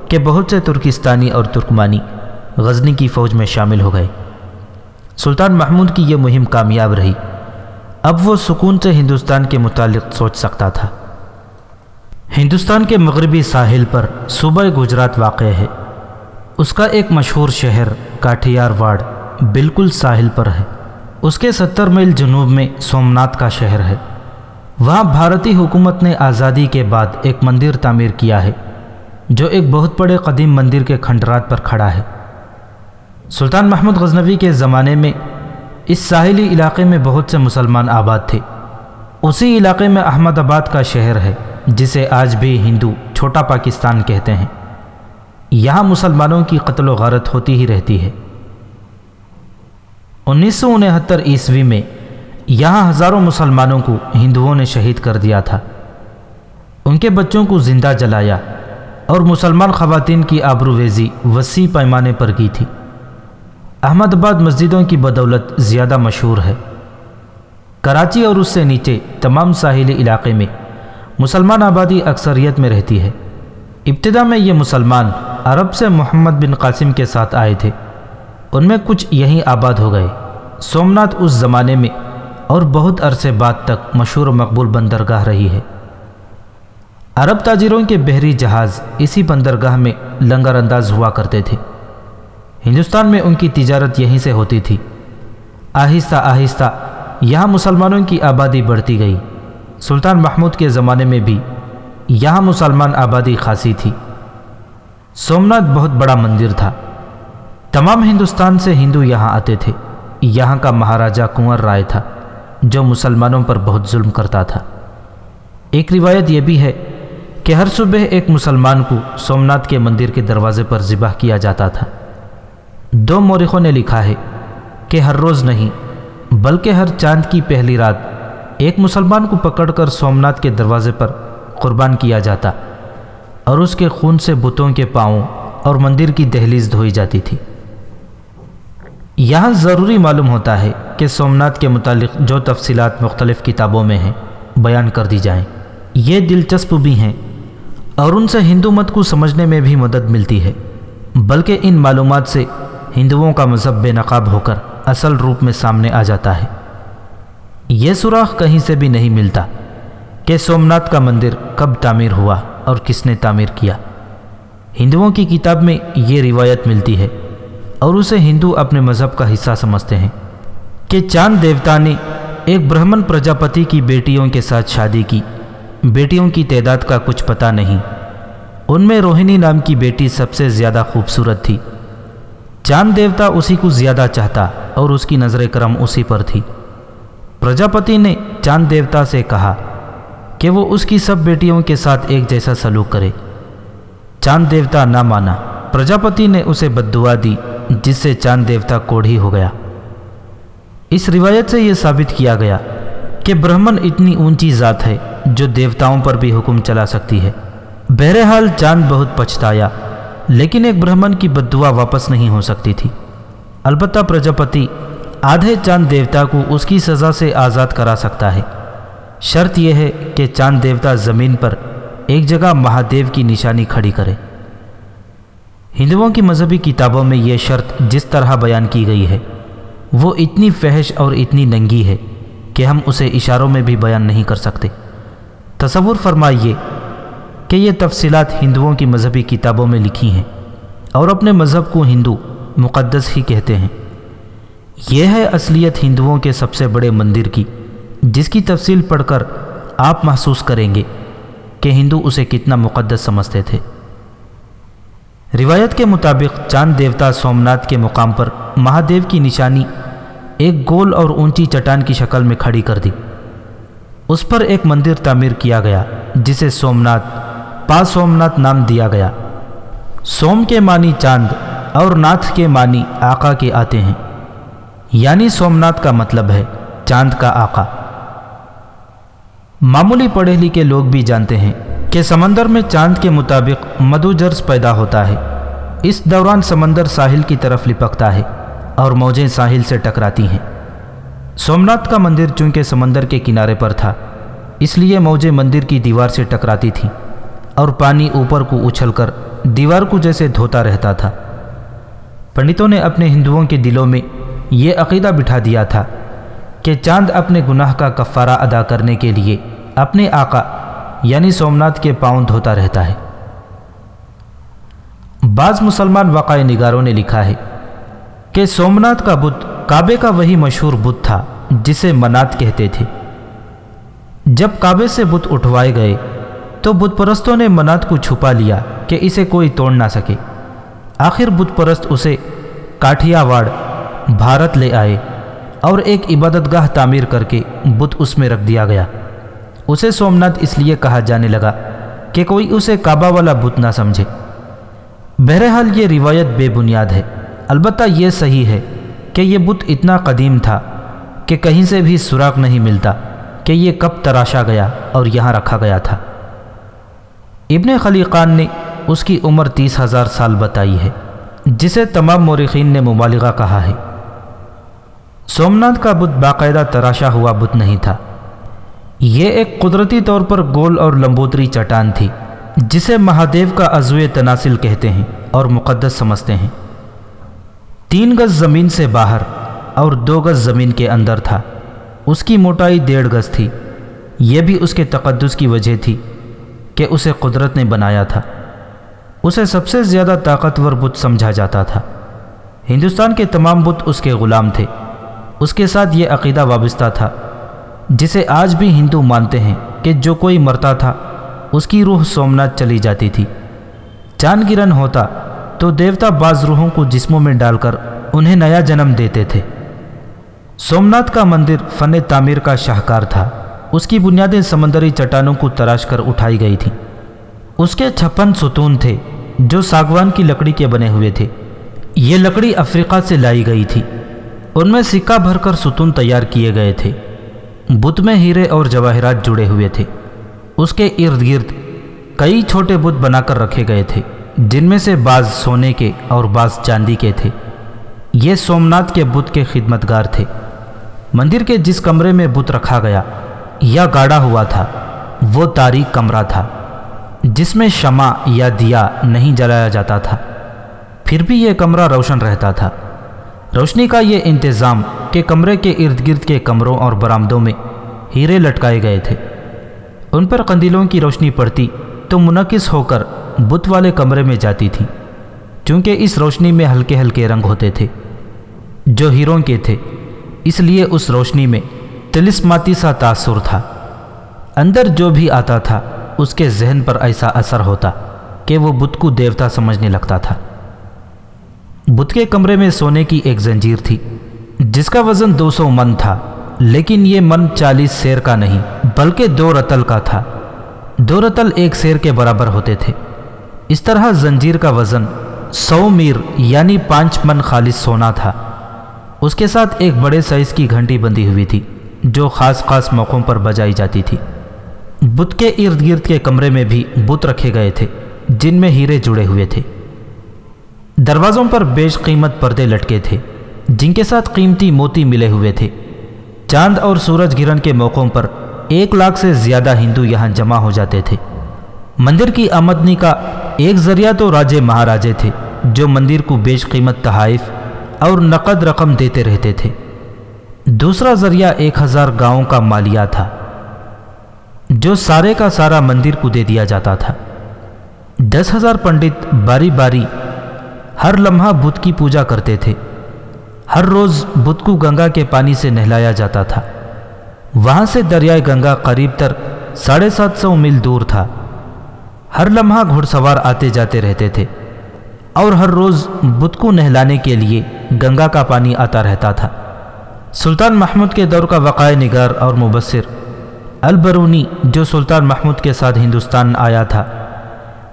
کہ بہت سے ترکستانی اور ترکمانی غزنی کی فوج میں شامل ہو گئے۔ سلطان محمود کی یہ مہم کامیاب رہی۔ اب وہ سکون سے ہندوستان کے متعلق سوچ سکتا تھا۔ ہندوستان کے مغربی ساحل پر صوبہ گجرات واقع ہے۔ اس کا ایک مشہور شہر کاٹھیار واڑ بالکل ساحل پر ہے۔ اس کے 70 میل جنوب میں سومناتھ کا شہر ہے۔ وہاں بھارتی حکومت نے آزادی کے بعد ایک مندر تعمیر کیا ہے جو ایک بہت بڑے قدیم مندر کے کھنڈرات پر کھڑا ہے۔ سلطان محمود غزنوی کے زمانے میں اس ساحلی علاقے میں بہت سے مسلمان آباد تھے۔ اسی علاقے میں احمد آباد کا شہر ہے جسے آج بھی ہندو چھوٹا پاکستان کہتے ہیں۔ یہاں مسلمانوں کی قتل و غارت ہوتی ہی رہتی ہے۔ 1969 عیسوی میں یہاں ہزاروں مسلمانوں کو ہندوؤں نے شہید کر دیا تھا۔ ان کے بچوں کو زندہ جلایا اور مسلمان خواتین کی آبروریزی وسیع پیمانے پر کی تھی۔ احمد آباد مسجدوں کی بدولت زیادہ مشہور ہے۔ کراچی اور اس سے نیچے تمام ساحلی علاقے میں مسلمان آبادی اکثریت میں رہتی ہے۔ ابتدا میں یہ مسلمان عرب سے محمد بن قاسم کے ساتھ آئے تھے، ان میں کچھ یہیں آباد ہو گئے۔ سومناتھ اس زمانے میں اور بہت عرصے بعد تک مشہور و مقبول بندرگاہ رہی ہے۔ عرب تاجروں کے بحری جہاز اسی بندرگاہ میں لنگر انداز ہوا کرتے تھے۔ ہندوستان میں ان کی تجارت یہیں سے ہوتی تھی۔ آہستہ آہستہ یہاں مسلمانوں کی آبادی بڑھتی گئی۔ سلطان محمود کے زمانے میں بھی یہاں مسلمان آبادی خاصی تھی۔ سومناتھ بہت بڑا مندر تھا۔ تمام ہندوستان سے ہندو یہاں آتے تھے۔ یہاں کا مہاراجہ کنور رائے تھا جو مسلمانوں پر بہت ظلم کرتا تھا۔ ایک روایت یہ بھی ہے کہ ہر صبح ایک مسلمان کو سومناتھ کے مندر کے دروازے پر ذبح کیا جاتا تھا۔ 2 مورخوں نے لکھا ہے کہ ہر روز نہیں بلکہ ہر چاند کی پہلی رات ایک مسلمان کو پکڑ کر سومناتھ کے دروازے پر قربان کیا جاتا اور اس کے خون سے بتوں کے پاؤں اور مندر کی دہلیز دھوئی جاتی تھی۔ یہاں ضروری معلوم ہوتا ہے کہ سومناتھ کے متعلق جو تفصیلات مختلف کتابوں میں ہیں بیان کر دی جائیں۔ یہ دلچسپ بھی ہیں اور ان سے ہندو مت کو سمجھنے میں بھی مدد ملتی ہے، بلکہ ان معلومات سے ہندوؤں کا مذہب بے نقاب ہو کر اصل روپ میں سامنے آ جاتا ہے۔ یہ سراغ کہیں سے بھی نہیں ملتا کہ سومناتھ کا مندر کب تعمیر ہوا اور کس نے تعمیر کیا۔ ہندوؤں کی کتاب میں یہ روایت ملتی ہے اور اسے ہندو اپنے مذہب کا حصہ سمجھتے ہیں کہ چاند دیوتا نے ایک برہمن پرجاپتی کی بیٹیوں کے ساتھ شادی کی۔ بیٹیوں کی تعداد کا کچھ پتہ نہیں۔ ان میں روہنی نام کی بیٹی سب سے زیادہ خوبصورت تھی۔ چاند دیوتا اسی کو زیادہ چاہتا اور اس کی نظر کرم اسی پر تھی۔ پرجاپتی نے چاند دیوتا سے کہا کہ وہ اس کی سب بیٹیوں کے ساتھ ایک جیسا سلوک کرے۔ چاند دیوتا نہ مانا۔ پرجاپتی نے اسے بددعا دی، جس سے چاند دیوتا کوڑھی ہو گیا۔ اس روایت سے یہ ثابت کیا گیا کہ برہمن اتنی اونچی ذات ہے جو دیوتاؤں پر بھی حکم چلا سکتی ہے۔ بہرحال چاند بہت پچھتایا، لیکن ایک برہمن کی بددعا واپس نہیں ہو سکتی تھی۔ البتہ پرجاپتی آدھے چاند دیوتا کو اس کی سزا سے آزاد کرا سکتا ہے۔ شرط یہ ہے کہ چاند دیوتا زمین پر ایک جگہ مہادیو کی نشانی کھڑی کرے۔ ہندوؤں کی مذہبی کتابوں میں یہ شرط جس طرح بیان کی گئی ہے وہ اتنی فحش اور اتنی ننگی ہے کہ ہم اسے اشاروں میں بھی بیان نہیں کر سکتے۔ تصور فرمائیے کہ یہ تفصیلات ہندوؤں کی مذہبی کتابوں میں لکھی ہیں اور اپنے مذہب کو ہندو مقدس ہی کہتے ہیں۔ یہ ہے اصلیت ہندوؤں کے سب سے بڑے مندر کی، جس کی تفصیل پڑھ کر آپ محسوس کریں گے کہ ہندو اسے کتنا مقدس سمجھتے تھے۔ روایت کے مطابق چاند دیوتا سومناتھ کے مقام پر مہادیو کی نشانی ایک گول اور اونچی چٹان کی شکل میں کھڑی کر دی۔ اس پر ایک مندر تعمیر کیا گیا جسے سومناتھ پا سومناتھ نام دیا گیا۔ سوم کے معنی چاند اور ناتھ کے معنی آقا کے آتے ہیں، یعنی سومناتھ کا مطلب ہے چاند کا آقا۔ معمولی پڑھے لکھے لوگ بھی جانتے ہیں کہ سمندر میں چاند کے مطابق مدو جرس پیدا ہوتا ہے۔ اس دوران سمندر ساحل کی طرف لپکتا ہے اور موجیں ساحل سے ٹکراتی ہیں۔ سومناتھ کا مندر چونکہ سمندر کے کنارے پر تھا، اس لیے موجیں مندر کی دیوار سے ٹکراتی تھیں اور پانی اوپر کو اچھل کر دیوار کو جیسے دھوتا رہتا تھا۔ پنڈتوں نے اپنے ہندوؤں کے دلوں میں یہ عقیدہ بٹھا دیا تھا کہ چاند اپنے گناہ کا کفارہ ادا کرنے کے لیے اپنے آقا یعنی سومناتھ کے پاؤں دھوتا رہتا ہے۔ بعض مسلمان واقعہ نگاروں نے لکھا ہے کہ سومناتھ کا بت کعبے کا وہی مشہور بت تھا جسے منات کہتے تھے۔ جب کعبے سے بت اٹھوائے گئے تو بت پرستوں نے منات کو چھپا لیا کہ اسے کوئی توڑ نہ سکے۔ آخر بت پرست اسے کاٹھیا واڑ بھارت لے آئے اور ایک عبادت گاہ تعمیر کر کے بت اس میں رکھ دیا گیا۔ اسے سومناتھ اس لیے کہا جانے لگا کہ کوئی اسے کعبہ والا بت نہ سمجھے۔ بہرحال یہ روایت بے بنیاد ہے۔ البتہ یہ صحیح ہے کہ یہ بت اتنا قدیم تھا کہ کہیں سے بھی سراغ نہیں ملتا کہ یہ کب تراشا گیا اور یہاں رکھا گیا تھا۔ ابن خلیقان نے اس کی عمر 30,000 سال بتائی ہے، جسے تمام مورخین نے مبالغہ کہا ہے۔ سومناتھ کا بت باقاعدہ تراشا ہوا بت نہیں تھا، یہ ایک قدرتی طور پر گول اور لمبوتری چٹان تھی جسے مہادیو کا عضو تناسل کہتے ہیں اور مقدس سمجھتے ہیں۔ 3 گز زمین سے باہر اور 2 گز زمین کے اندر تھا۔ اس کی موٹائی 1.5 گز تھی۔ یہ بھی اس کے تقدس کی وجہ تھی کہ اسے قدرت نے بنایا تھا۔ اسے سب سے زیادہ طاقتور بت سمجھا جاتا تھا۔ ہندوستان کے تمام بت اس کے غلام تھے۔ اس کے ساتھ یہ عقیدہ وابستہ تھا جسے آج بھی ہندو مانتے ہیں کہ جو کوئی مرتا تھا اس کی روح سومناتھ چلی جاتی تھی۔ چاند گرہن ہوتا تو دیوتا بعض روحوں کو جسموں میں ڈال کر انہیں نیا جنم دیتے تھے۔ سومناتھ کا مندر فن تعمیر کا شاہکار تھا۔ اس کی بنیادیں سمندری چٹانوں کو تراش کر اٹھائی گئی تھیں۔ اس کے 56 ستون تھے جو ساگوان کی لکڑی کے بنے ہوئے تھے۔ یہ لکڑی افریقہ سے لائی گئی تھی۔ ان میں سکہ بھر کر ستون تیار کیے گئے تھے۔ بت میں ہیرے اور جواہرات جڑے ہوئے تھے۔ اس کے ارد گرد کئی چھوٹے بت بنا کر رکھے گئے تھے، جن میں سے بعض سونے کے اور بعض چاندی کے تھے۔ یہ سومناتھ کے بت کے خدمتگار تھے۔ مندر کے جس کمرے میں بت رکھا گیا یا گاڑا ہوا تھا وہ تاریک کمرہ تھا، جس میں شمع یا دیا نہیں جلایا جاتا تھا۔ پھر بھی یہ کمرہ روشن رہتا تھا۔ روشنی کا یہ انتظام کہ کمرے کے ارد گرد کے کمروں اور برآمدوں میں ہیرے لٹکائے گئے تھے۔ ان پر قندیلوں کی روشنی پڑتی تو منعکس ہو کر بت والے کمرے میں جاتی تھی۔ چونکہ اس روشنی میں ہلکے ہلکے رنگ ہوتے تھے جو ہیروں کے تھے، اس لیے اس روشنی میں طلسماتی سا تاثر تھا۔ اندر جو بھی آتا تھا اس کے ذہن پر ایسا اثر ہوتا کہ وہ بت کو دیوتا سمجھنے لگتا تھا۔ بت کے کمرے میں سونے کی ایک زنجیر تھی جس کا وزن 200 من تھا، لیکن یہ من 40 سیر کا نہیں بلکہ 2 رتل کا تھا۔ 2 رتل 1 سیر کے برابر ہوتے تھے۔ اس طرح زنجیر کا وزن 100 میر یعنی 5 من خالص سونا تھا۔ اس کے ساتھ ایک بڑے سائز کی گھنٹی بندھی ہوئی تھی جو خاص خاص موقعوں پر بجائی جاتی تھی۔ بت کے ارد گرد کے کمرے میں بھی بت رکھے گئے تھے جن میں ہیرے جڑے ہوئے تھے۔ دروازوں پر بیش قیمت پردے لٹکے تھے جن کے ساتھ قیمتی موتی ملے ہوئے تھے۔ چاند اور سورج گرہن کے موقعوں پر 1 لاکھ سے زیادہ ہندو یہاں جمع ہو جاتے تھے۔ مندر کی آمدنی کا ایک ذریعہ تو راجے مہاراجے تھے جو مندر کو بیش قیمت تحائف اور نقد رقم دیتے رہتے تھے۔ دوسرا ذریعہ 1000 گاؤں کا مالیہ تھا جو سارے کا سارا مندر کو دے دیا جاتا تھا۔ 10,000 پنڈت باری باری ہر لمحہ بت کی پوجا کرتے تھے۔ ہر روز بت کو گنگا کے پانی سے نہلایا جاتا تھا۔ وہاں سے دریائے گنگا قریب تر 750 میل دور تھا۔ ہر لمحہ گھڑ سوار آتے جاتے رہتے تھے اور ہر روز بت کو نہلانے کے لیے گنگا کا پانی آتا رہتا تھا۔ سلطان محمود کے دور کا وقائع نگار اور مبصر البرونی جو سلطان محمود کے ساتھ ہندوستان آیا تھا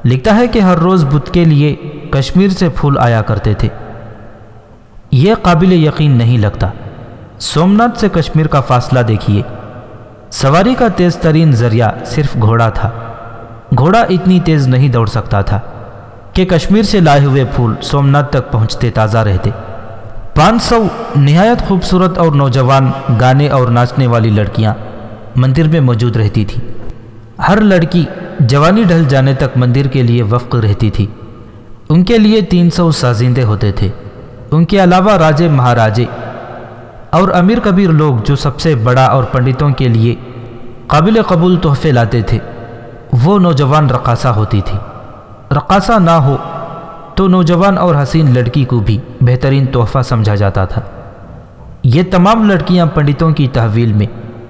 لکھتا ہے کہ ہر روز بت کے لیے کشمیر سے پھول آیا کرتے تھے۔ یہ قابل یقین نہیں لگتا۔ سومناتھ سے کشمیر کا فاصلہ دیکھیے۔ سواری کا تیز ترین ذریعہ صرف گھوڑا تھا۔ گھوڑا اتنی تیز نہیں دوڑ سکتا تھا کہ کشمیر سے لائے ہوئے پھول سومناتھ تک پہنچتے تازہ رہتے۔ 500 نہایت خوبصورت اور نوجوان گانے اور ناچنے والی لڑکیاں مندر میں موجود رہتی تھیں۔ ہر لڑکی جوانی ڈھل جانے تک مندر کے لیے وفق رہتی تھی۔ ان کے لیے 300 سازندے ہوتے تھے۔ ان کے علاوہ راجے مہاراجے اور امیر کبیر لوگ جو سب سے بڑا اور پنڈتوں کے لیے قابل قبول تحفے لاتے تھے وہ نوجوان رقاصہ ہوتی تھی۔ رقاصہ نہ ہو تو نوجوان اور حسین لڑکی کو بھی بہترین تحفہ سمجھا جاتا تھا۔ یہ تمام لڑکیاں پنڈتوں کی تحویل میں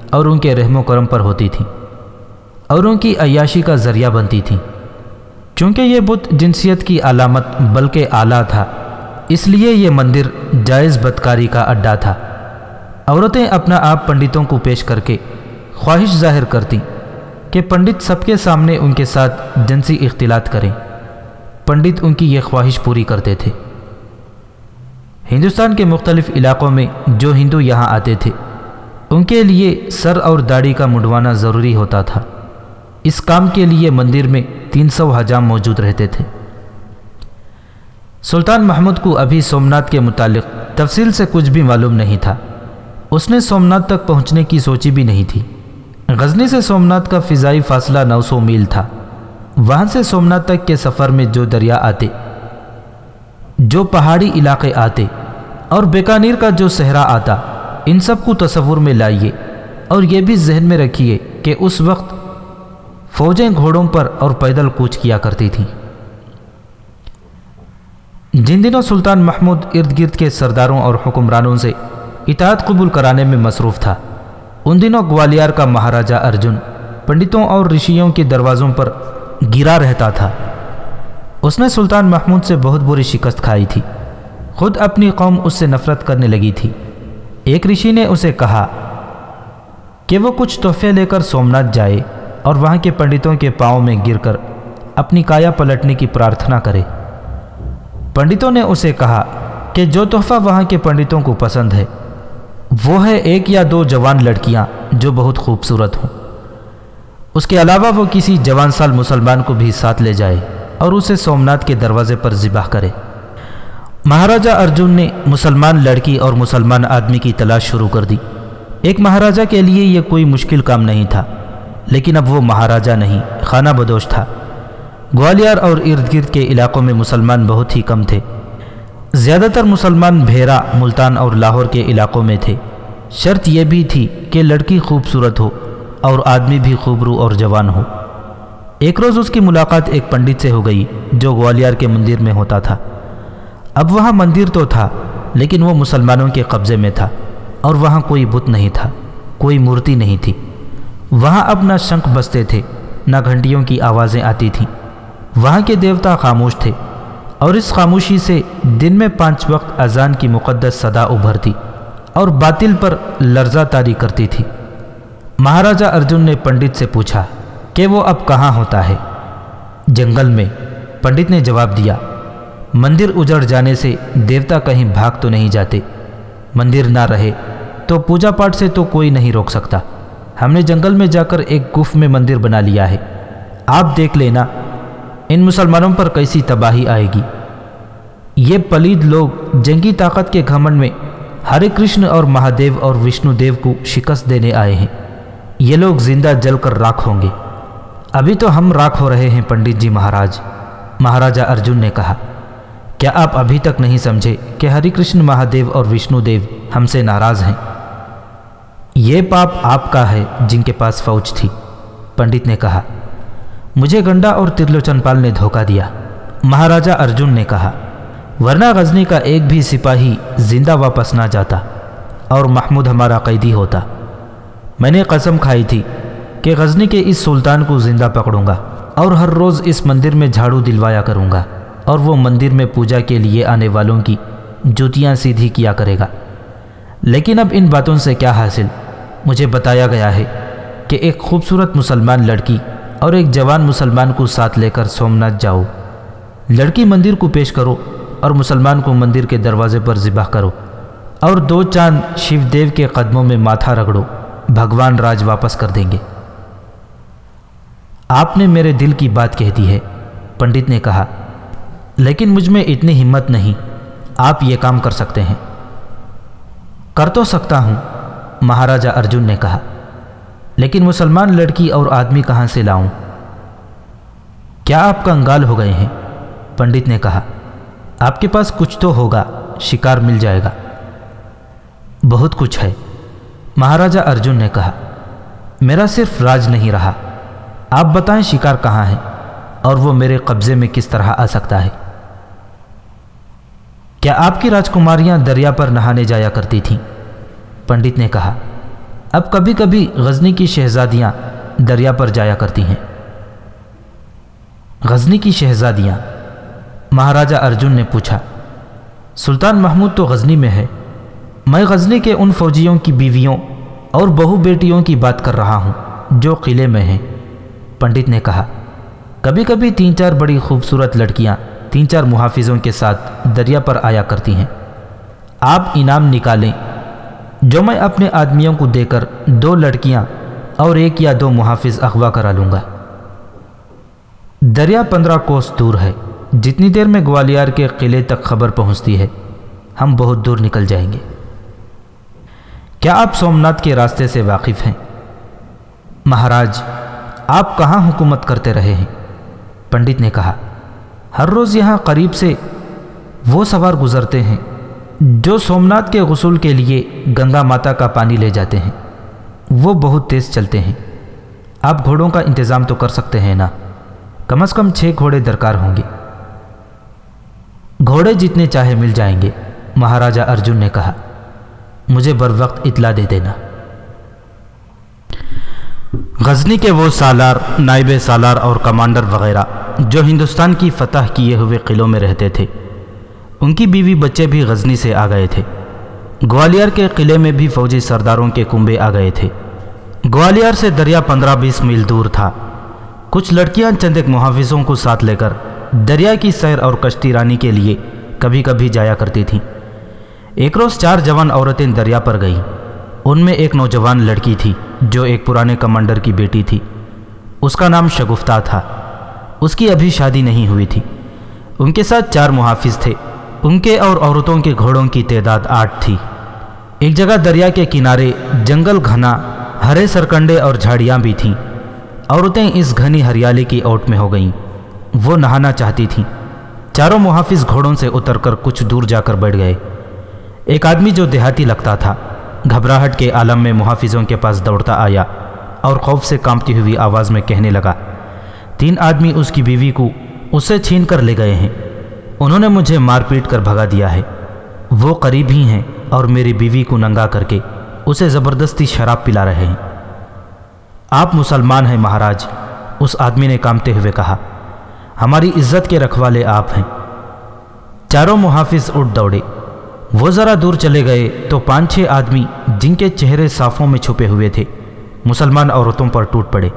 اور ان کے رحم و کرم پر ہوتی تھیں اور ان کی عیاشی کا ذریعہ بنتی تھیں۔ چونکہ یہ بت جنسیت کی علامت بلکہ اعلیٰ تھا اس لیے یہ مندر جائز بدکاری کا اڈا تھا۔ عورتیں اپنا آپ پنڈتوں کو پیش کر کے خواہش ظاہر کرتیں کہ پنڈت سب کے سامنے ان کے ساتھ جنسی اختلاط کریں۔ پنڈت ان کی یہ خواہش پوری کرتے تھے۔ ہندوستان کے مختلف علاقوں میں جو ہندو یہاں آتے تھے ان کے لیے سر اور داڑھی کا منڈوانا ضروری ہوتا تھا۔ اس کام کے لیے مندر میں 300 حجام موجود رہتے تھے۔ سلطان محمود کو ابھی سومناتھ کے متعلق تفصیل سے کچھ بھی معلوم نہیں تھا۔ اس نے سومناتھ تک پہنچنے کی سوچی بھی نہیں تھی۔ غزنی سے سومناتھ کا فضائی فاصلہ 900 میل تھا۔ وہاں سے سومناتھ تک کے سفر میں جو دریا آتے، جو پہاڑی علاقے آتے اور بیکانیر کا جو صحرا آتا، ان سب کو تصور میں لائیے اور یہ بھی ذہن میں رکھیے کہ اس وقت فوجیں گھوڑوں پر اور پیدل کوچ کیا کرتی تھیں۔ جن دنوں سلطان محمود ارد گرد کے سرداروں اور حکمرانوں سے اطاعت قبول کرانے میں مصروف تھا، ان دنوں گوالیار کا مہاراجہ ارجن پنڈتوں اور رشیوں کے دروازوں پر گرا رہتا تھا۔ اس نے سلطان محمود سے بہت بری شکست کھائی تھی۔ خود اپنی قوم اس سے نفرت کرنے لگی تھی۔ ایک رشی نے اسے کہا کہ وہ کچھ تحفے لے کر سومناتھ جائے اور وہاں کے پنڈتوں کے پاؤں میں گر کر اپنی کایا پلٹنے کی پرارتھنا کرے۔ پنڈتوں نے اسے کہا کہ جو تحفہ وہاں کے پنڈتوں کو پسند ہے وہ ہے 1 یا 2 جوان لڑکیاں جو بہت خوبصورت ہوں۔ اس کے علاوہ وہ کسی جوان سال مسلمان کو بھی ساتھ لے جائے اور اسے سومناتھ کے دروازے پر ذبح کرے۔ مہاراجہ ارجن نے مسلمان لڑکی اور مسلمان آدمی کی تلاش شروع کر دی۔ ایک مہاراجہ کے لیے یہ کوئی مشکل کام نہیں تھا، لیکن اب وہ مہاراجہ نہیں، خانہ بدوش تھا۔ گوالیار اور ارد گرد کے علاقوں میں مسلمان بہت ہی کم تھے۔ زیادہ تر مسلمان بھیرا، ملتان اور لاہور کے علاقوں میں تھے۔ شرط یہ بھی تھی کہ لڑکی خوبصورت ہو اور آدمی بھی خوبرو اور جوان ہو۔ ایک روز اس کی ملاقات ایک پنڈت سے ہو گئی جو گوالیار کے مندر میں ہوتا تھا۔ اب وہاں مندر تو تھا لیکن وہ مسلمانوں کے قبضے میں تھا اور وہاں کوئی بت نہیں تھا، کوئی مورتی نہیں تھی۔ وہاں اب نہ شنکھ بجتے تھے، نہ گھنٹیوں کی آوازیں آتی تھیں۔ وہاں کے دیوتا خاموش تھے اور اس خاموشی سے دن میں 5 وقت اذان کی مقدس صدا ابھرتی اور باطل پر لرزہ طاری کرتی تھی۔ مہاراجہ ارجن نے پنڈت سے پوچھا کہ وہ اب کہاں ہوتا ہے؟ جنگل میں، پنڈت نے جواب دیا۔ مندر اجڑ جانے سے دیوتا کہیں بھاگ تو نہیں جاتے، مندر نہ رہے تو پوجا پاٹ سے تو کوئی نہیں روک سکتا۔ ہم نے جنگل میں جا کر ایک گفت میں مندر بنا لیا ہے، آپ دیکھ لینا ان مسلمانوں پر کیسی تباہی آئے گی۔ یہ پلید لوگ جنگی طاقت کے گھمنڈ میں ہرے کرشن اور مہادیو اور وشنو دیو کو شکست دینے آئے ہیں۔ یہ لوگ زندہ جل کر راکھ ہوں گے۔ ابھی تو ہم راکھ ہو رہے ہیں پنڈت جی مہاراج، مہاراجہ ارجن نے کہا۔ کیا آپ ابھی تک نہیں سمجھے کہ ہری کرشن مہادیو اور وشنو دیو ہم سے ناراض ہیں؟ یہ پاپ آپ کا ہے جن کے پاس فوج تھی، پنڈت نے کہا۔ مجھے گنڈا اور ترلوچن پال نے دھوکہ دیا، مہاراجہ ارجن نے کہا، ورنہ غزنی کا ایک بھی سپاہی زندہ واپس نہ جاتا اور محمود ہمارا قیدی ہوتا۔ میں نے قسم کھائی تھی کہ غزنی کے اس سلطان کو زندہ پکڑوں گا اور ہر روز اس مندر میں جھاڑو دلوایا کروں گا اور وہ مندر میں پوجا کے لیے آنے والوں کی جوتیاں سیدھی کیا کرے گا۔ لیکن اب ان باتوں سے کیا حاصل؟ مجھے بتایا گیا ہے کہ ایک خوبصورت مسلمان لڑکی اور ایک جوان مسلمان کو ساتھ لے کر سومناتھ جاؤ۔ لڑکی مندر کو پیش کرو اور مسلمان کو مندر کے دروازے پر ذبح کرو اور 2 چاند شیو دیو کے قدموں میں ماتھا رگڑو، بھگوان راج واپس کر دیں گے۔ آپ نے میرے دل کی بات کہہ دی ہے، پنڈت نے کہا، لیکن مجھ میں اتنی ہمت نہیں۔ آپ یہ کام کر سکتے ہیں؟ کر تو سکتا ہوں، مہاراجہ ارجن نے کہا، لیکن مسلمان لڑکی اور آدمی کہاں سے لاؤں؟ کیا آپ کنگال ہو گئے ہیں؟ پنڈت نے کہا، آپ کے پاس کچھ تو ہوگا، شکار مل جائے گا۔ بہت کچھ ہے، مہاراجہ ارجن نے کہا، میرا صرف راج نہیں رہا۔ آپ بتائیں شکار کہاں ہے اور وہ میرے قبضے میں کس طرح آ سکتا ہے؟ کیا آپ کی راجکماریاں دریا پر نہانے جایا کرتی تھیں؟ پنڈت نے کہا، اب کبھی کبھی غزنی کی شہزادیاں دریا پر جایا کرتی ہیں۔ غزنی کی شہزادیاں؟ مہاراجہ ارجن نے پوچھا۔ سلطان محمود تو غزنی میں ہے، میں غزنی کے ان فوجیوں کی بیویوں اور بہو بیٹیوں کی بات کر رہا ہوں جو قلعے میں ہیں، پنڈت نے کہا۔ کبھی کبھی 3-4 بڑی خوبصورت لڑکیاں 3-4 محافظوں کے ساتھ دریا پر آیا کرتی ہیں۔ آپ انعام نکالیں جو میں اپنے آدمیوں کو دے کر 2 لڑکیاں اور 1 یا 2 محافظ اغوا کرا لوں گا۔ دریا 15 کوس دور ہے، جتنی دیر میں گوالیار کے قلعے تک خبر پہنچتی ہے ہم بہت دور نکل جائیں گے۔ کیا آپ سومناتھ کے راستے سے واقف ہیں؟ مہاراج، آپ کہاں حکومت کرتے رہے ہیں؟ پنڈت نے کہا، ہر روز یہاں قریب سے وہ سوار گزرتے ہیں جو سومناتھ کے غسل کے لیے گنگا ماتا کا پانی لے جاتے ہیں۔ وہ بہت تیز چلتے ہیں۔ آپ گھوڑوں کا انتظام تو کر سکتے ہیں نا؟ کم از کم 6 گھوڑے درکار ہوں گے۔ گھوڑے جتنے چاہے مل جائیں گے، مہاراجہ ارجن نے کہا، مجھے بر وقت اطلاع دے دینا۔ غزنی کے وہ سالار، نائب سالار اور کمانڈر وغیرہ جو ہندوستان کی فتح کیے ہوئے قلعوں میں رہتے تھے، ان کی بیوی بچے بھی غزنی سے آ گئے تھے۔ گوالیار کے قلعے میں بھی فوجی سرداروں کے کنبے آ گئے تھے۔ گوالیار سے دریا 15-20 میل دور تھا۔ کچھ لڑکیاں چند ایک محافظوں کو ساتھ لے کر دریا کی سیر اور کشتی رانی کے لیے کبھی کبھی جایا کرتی تھیں۔ ایک روز 4 جوان عورتیں دریا پر گئیں۔ ان میں ایک نوجوان لڑکی تھی جو ایک پرانے کمانڈر کی بیٹی تھی۔ اس کا نام شگفتہ تھا۔ اس کی ابھی شادی نہیں ہوئی تھی۔ ان کے ساتھ 4 محافظ تھے۔ ان کے اور عورتوں کے گھوڑوں کی تعداد 8 تھی۔ ایک جگہ دریا کے کنارے جنگل گھنا، ہرے سرکنڈے اور جھاڑیاں بھی تھیں۔ عورتیں اس گھنی ہریالی کی اوٹ میں ہو گئیں۔ وہ نہانا چاہتی تھیں۔ چاروں محافظ گھوڑوں سے اتر کر کچھ دور جا کر بیٹھ گئے۔ ایک آدمی جو دیہاتی لگتا تھا گھبراہٹ کے عالم میں محافظوں کے پاس دوڑتا آیا اور خوف سے کانپتی ہوئی آواز میں کہنے لگا، 3 آدمی اس کی بیوی کو اس سے چھین کر لے گئے ہیں۔ انہوں نے مجھے مار پیٹ کر بھگا دیا ہے۔ وہ قریب ہی ہیں اور میری بیوی کو ننگا کر کے اسے زبردستی شراب پلا رہے ہیں۔ آپ مسلمان ہیں مہاراج، اس آدمی نے کانپتے ہوئے کہا۔ ہماری عزت کے رکھوالے آپ ہیں۔ چاروں محافظ اٹھ دوڑے۔ وہ ذرا دور چلے گئے تو 5-6 آدمی جن کے چہرے صافوں میں چھپے ہوئے تھے مسلمان عورتوں پر ٹوٹ پڑے۔